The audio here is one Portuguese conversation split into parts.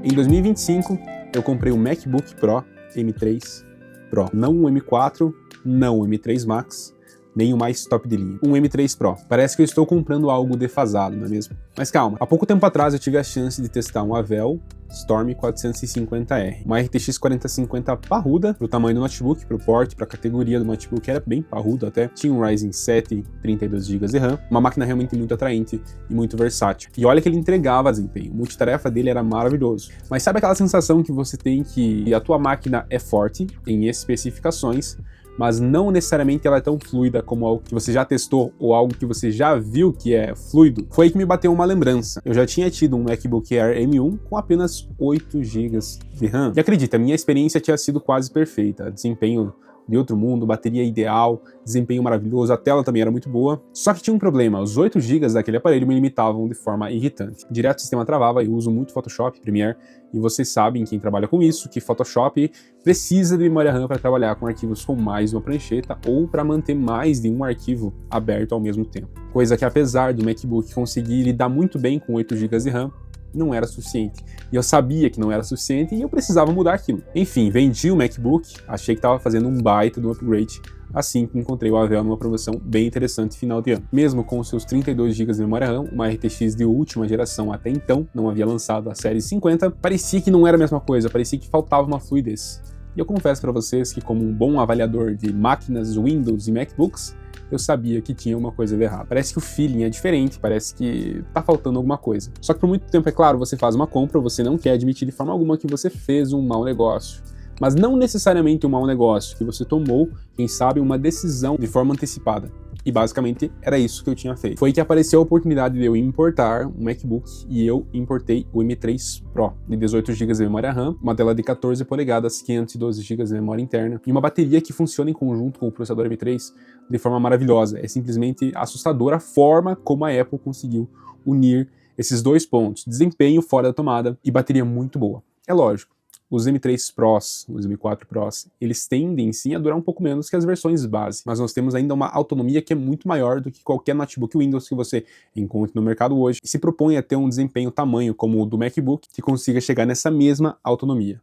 Em 2025, eu comprei o MacBook Pro M3 Pro. Não o M4, não o M3 Max, nem o mais top de linha. Um M3 Pro. Parece que eu estou comprando algo defasado, não é mesmo? Mas calma, há pouco tempo atrás eu tive a chance de testar um Avel Storm 450R, uma RTX 4050 parruda, pro tamanho do notebook, pro porte, pra categoria do notebook, era bem parrudo até. Tinha um Ryzen 7, 32 GB de RAM, uma máquina realmente muito atraente e muito versátil. E olha que ele entregava desempenho, o multitarefa dele era maravilhoso. Mas sabe aquela sensação que você tem que a tua máquina é forte em especificações, mas não necessariamente ela é tão fluida como algo que você já testou ou algo que você já viu que é fluido? Foi aí que me bateu uma lembrança. Eu já tinha tido um MacBook Air M1 com apenas 8 GB de RAM. E acredita, a minha experiência tinha sido quase perfeita. Desempenho de outro mundo, bateria ideal, desempenho maravilhoso, a tela também era muito boa. Só que tinha um problema, os 8 GB daquele aparelho me limitavam de forma irritante. Direto o sistema travava, eu uso muito Photoshop, Premiere, e vocês sabem, quem trabalha com isso, que Photoshop precisa de memória RAM para trabalhar com arquivos com mais de uma prancheta ou para manter mais de um arquivo aberto ao mesmo tempo. Coisa que, apesar do MacBook conseguir lidar muito bem com 8 GB de RAM, não era suficiente. E eu sabia que não era suficiente e eu precisava mudar aquilo. Enfim, vendi o MacBook, achei que estava fazendo um baita de um upgrade, assim que encontrei o Avel numa promoção bem interessante final de ano. Mesmo com seus 32 GB de memória RAM, uma RTX de última geração até então, não havia lançado a série 50, parecia que não era a mesma coisa, parecia que faltava uma fluidez. E eu confesso para vocês que, como um bom avaliador de máquinas Windows e MacBooks, eu sabia que tinha uma coisa de errado. Parece que o feeling é diferente, parece que tá faltando alguma coisa. Só que por muito tempo, é claro, você faz uma compra, você não quer admitir de forma alguma que você fez um mau negócio. Mas não necessariamente um mau negócio, que você tomou, quem sabe, uma decisão de forma antecipada. E basicamente era isso que eu tinha feito. Foi que apareceu a oportunidade de eu importar um MacBook e eu importei o M3 Pro, de 18 GB de memória RAM, uma tela de 14 polegadas, 512 GB de memória interna e uma bateria que funciona em conjunto com o processador M3 de forma maravilhosa. É simplesmente assustadora a forma como a Apple conseguiu unir esses dois pontos, desempenho fora da tomada e bateria muito boa. É lógico, os M3 Pros, os M4 Pros, eles tendem sim a durar um pouco menos que as versões base, mas nós temos ainda uma autonomia que é muito maior do que qualquer notebook Windows que você encontre no mercado hoje e se propõe a ter um desempenho tamanho como o do MacBook que consiga chegar nessa mesma autonomia.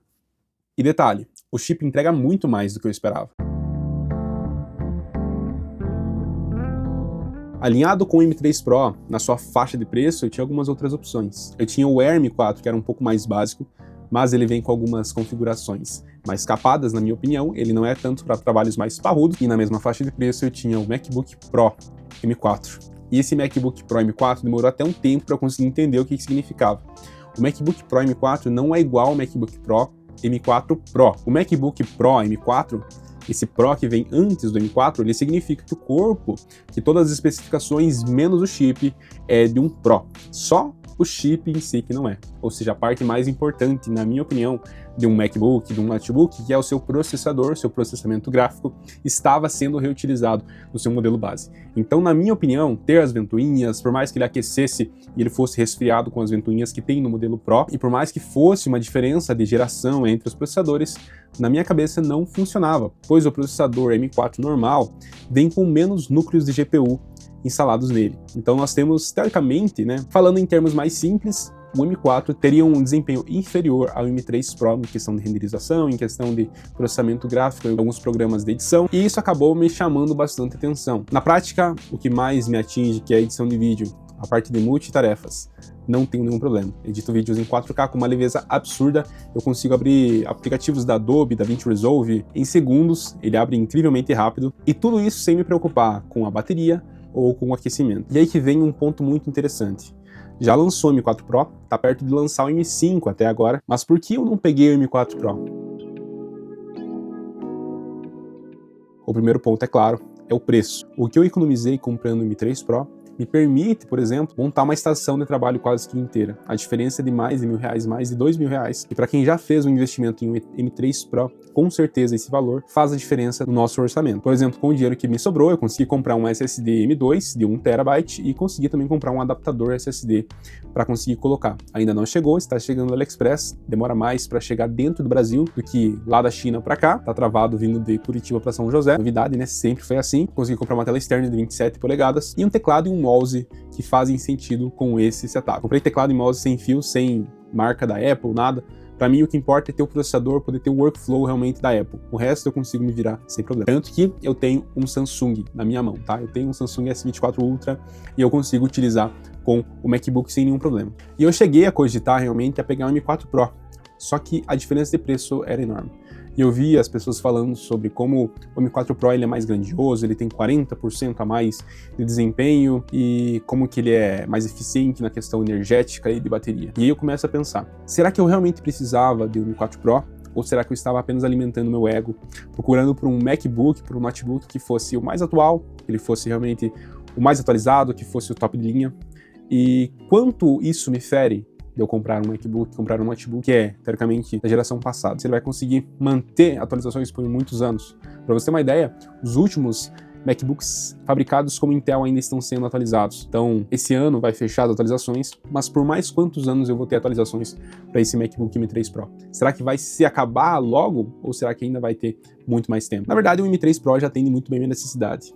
E detalhe, o chip entrega muito mais do que eu esperava. Alinhado com o M3 Pro, na sua faixa de preço, eu tinha algumas outras opções. Eu tinha o Air M4, que era um pouco mais básico, mas ele vem com algumas configurações mais capadas, na minha opinião. Ele não é tanto para trabalhos mais parrudos. E na mesma faixa de preço eu tinha o MacBook Pro M4. E esse MacBook Pro M4 demorou até um tempo para eu conseguir entender o que significava. O MacBook Pro M4 não é igual ao MacBook Pro M4 Pro. O MacBook Pro M4, esse Pro que vem antes do M4, ele significa que o corpo, que todas as especificações menos o chip, é de um Pro. Só o chip em si que não é. Ou seja, a parte mais importante, na minha opinião, de um MacBook, de um notebook, que é o seu processador, seu processamento gráfico, estava sendo reutilizado no seu modelo base. Então, na minha opinião, ter as ventoinhas, por mais que ele aquecesse e ele fosse resfriado com as ventoinhas que tem no modelo Pro, e por mais que fosse uma diferença de geração entre os processadores, na minha cabeça não funcionava, pois o processador M4 normal vem com menos núcleos de GPU instalados nele. Então nós temos, teoricamente, falando em termos mais simples, o M4 teria um desempenho inferior ao M3 Pro em questão de renderização, em questão de processamento gráfico, em alguns programas de edição, e isso acabou me chamando bastante atenção. Na prática, o que mais me atinge, que é a edição de vídeo, a parte de multitarefas, não tenho nenhum problema. Edito vídeos em 4K com uma leveza absurda, eu consigo abrir aplicativos da Adobe, da DaVinci Resolve em segundos, ele abre incrivelmente rápido, e tudo isso sem me preocupar com a bateria ou com o aquecimento. E aí que vem um ponto muito interessante. Já lançou o M4 Pro, tá perto de lançar o M5 até agora, mas por que eu não peguei o M4 Pro? O primeiro ponto, é claro, é o preço. O que eu economizei comprando o M3 Pro me permite, por exemplo, montar uma estação de trabalho quase que inteira. A diferença é de mais de R$1.000, mais de R$2.000. E para quem já fez um investimento em um M3 Pro, com certeza esse valor faz a diferença no nosso orçamento. Por exemplo, com o dinheiro que me sobrou, eu consegui comprar um SSD M2 de 1 TB e consegui também comprar um adaptador SSD para conseguir colocar. Ainda não chegou, está chegando no AliExpress, demora mais para chegar dentro do Brasil do que lá da China para cá, tá travado vindo de Curitiba para São José. Novidade, sempre foi assim. Consegui comprar uma tela externa de 27 polegadas e um teclado e um mouse que fazem sentido com esse setup. Comprei teclado e mouse sem fio, sem marca da Apple, nada. Para mim, o que importa é ter o processador, poder ter o workflow realmente da Apple. O resto eu consigo me virar sem problema. Tanto que eu tenho um Samsung na minha mão, tá? Eu tenho um Samsung S24 Ultra e eu consigo utilizar com o MacBook sem nenhum problema. E eu cheguei a cogitar realmente a pegar um M4 Pro, só que a diferença de preço era enorme. E eu vi as pessoas falando sobre como o M4 Pro ele é mais grandioso, ele tem 40% a mais de desempenho e como que ele é mais eficiente na questão energética e de bateria. E aí eu começo a pensar, será que eu realmente precisava de um M4 Pro? Ou será que eu estava apenas alimentando meu ego, procurando por um MacBook, por um notebook que fosse o mais atual, que ele fosse realmente o mais atualizado, que fosse o top de linha? E quanto isso me fere de eu comprar um MacBook, comprar um notebook que é, teoricamente, da geração passada? Se ele vai conseguir manter atualizações por muitos anos. Para você ter uma ideia, os últimos MacBooks fabricados como Intel ainda estão sendo atualizados. Então, esse ano vai fechar as atualizações, mas por mais quantos anos eu vou ter atualizações para esse MacBook M3 Pro? Será que vai se acabar logo ou será que ainda vai ter muito mais tempo? Na verdade, o M3 Pro já atende muito bem a minha necessidade.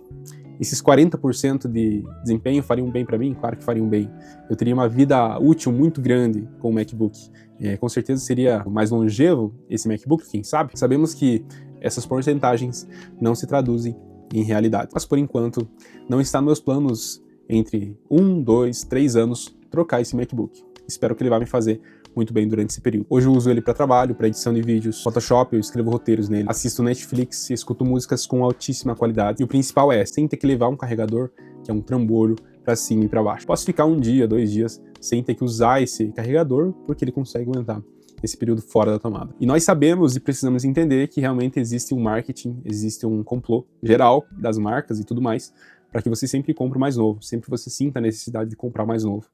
Esses 40% de desempenho fariam bem para mim? Claro que fariam bem. Eu teria uma vida útil muito grande com o MacBook. Com certeza seria mais longevo esse MacBook, quem sabe? Sabemos que essas porcentagens não se traduzem em realidade. Mas por enquanto, não está nos meus planos entre 1, 2, 3 anos trocar esse MacBook. Espero que ele vá me fazer muito bem durante esse período. Hoje eu uso ele para trabalho, para edição de vídeos, Photoshop, eu escrevo roteiros nele, assisto Netflix e escuto músicas com altíssima qualidade. E o principal é, sem ter que levar um carregador, que é um trambolho, para cima e para baixo. Posso ficar 1 dia, 2 dias, sem ter que usar esse carregador, porque ele consegue aguentar esse período fora da tomada. E nós sabemos e precisamos entender que realmente existe um marketing, existe um complô geral das marcas e tudo mais, para que você sempre compre o mais novo, sempre você sinta a necessidade de comprar o mais novo.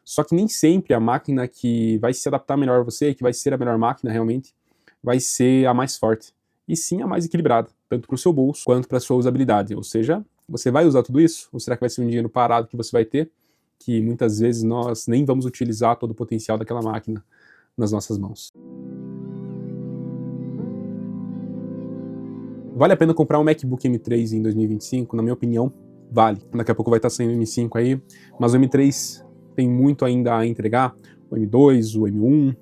Só que nem sempre a máquina que vai se adaptar melhor a você, que vai ser a melhor máquina realmente, vai ser a mais forte. E sim a mais equilibrada, tanto para o seu bolso quanto para a sua usabilidade. Ou seja, você vai usar tudo isso? Ou será que vai ser um dinheiro parado que você vai ter, que muitas vezes nós nem vamos utilizar todo o potencial daquela máquina nas nossas mãos? Vale a pena comprar um MacBook M3 em 2025? Na minha opinião, vale. Daqui a pouco vai estar saindo o M5 aí, mas o M3 tem muito ainda a entregar, o M2, o M1,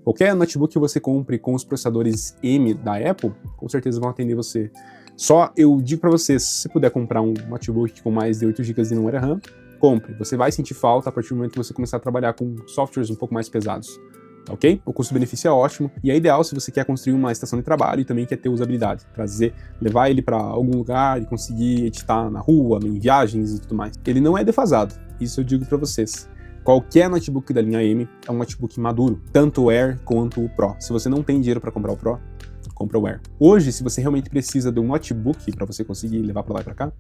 qualquer notebook que você compre com os processadores M da Apple, com certeza vão atender você. Só eu digo para você, se você puder comprar um notebook com mais de 8 GB de memória RAM, compre. Você vai sentir falta a partir do momento que você começar a trabalhar com softwares um pouco mais pesados. Ok? O custo-benefício é ótimo e é ideal se você quer construir uma estação de trabalho e também quer ter usabilidade, levar ele para algum lugar e conseguir editar na rua, em viagens e tudo mais. Ele não é defasado, isso eu digo para vocês. Qualquer notebook da linha M é um notebook maduro, tanto o Air quanto o Pro. Se você não tem dinheiro para comprar o Pro, compra o Air. Hoje, se você realmente precisa de um notebook para você conseguir levar para lá e para cá,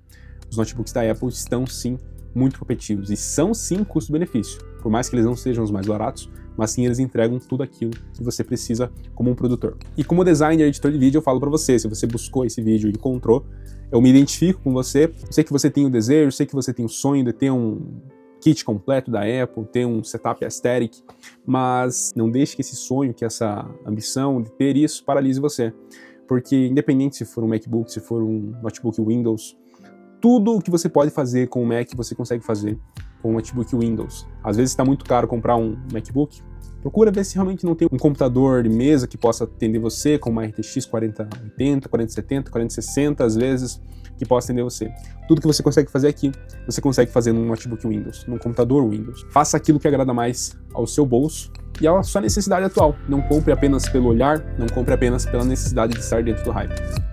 os notebooks da Apple estão sim muito competitivos e são sim custo-benefício. Por mais que eles não sejam os mais baratos, mas sim eles entregam tudo aquilo que você precisa como um produtor. E como designer e editor de vídeo, eu falo para você, se você buscou esse vídeo e encontrou, eu me identifico com você, eu sei que você tem o desejo, eu sei que você tem o sonho de ter um kit completo da Apple, ter um setup aesthetic, mas não deixe que esse sonho, que essa ambição de ter isso paralise você. Porque independente se for um MacBook, se for um notebook Windows, tudo o que você pode fazer com o Mac, você consegue fazer com o notebook Windows. Às vezes está muito caro comprar um MacBook, procura ver se realmente não tem um computador de mesa que possa atender você, com uma RTX 4080, 4070, 4060, às vezes, que possa atender você. Tudo que você consegue fazer aqui, você consegue fazer num notebook Windows, num computador Windows. Faça aquilo que agrada mais ao seu bolso e à sua necessidade atual. Não compre apenas pelo olhar, não compre apenas pela necessidade de estar dentro do hype.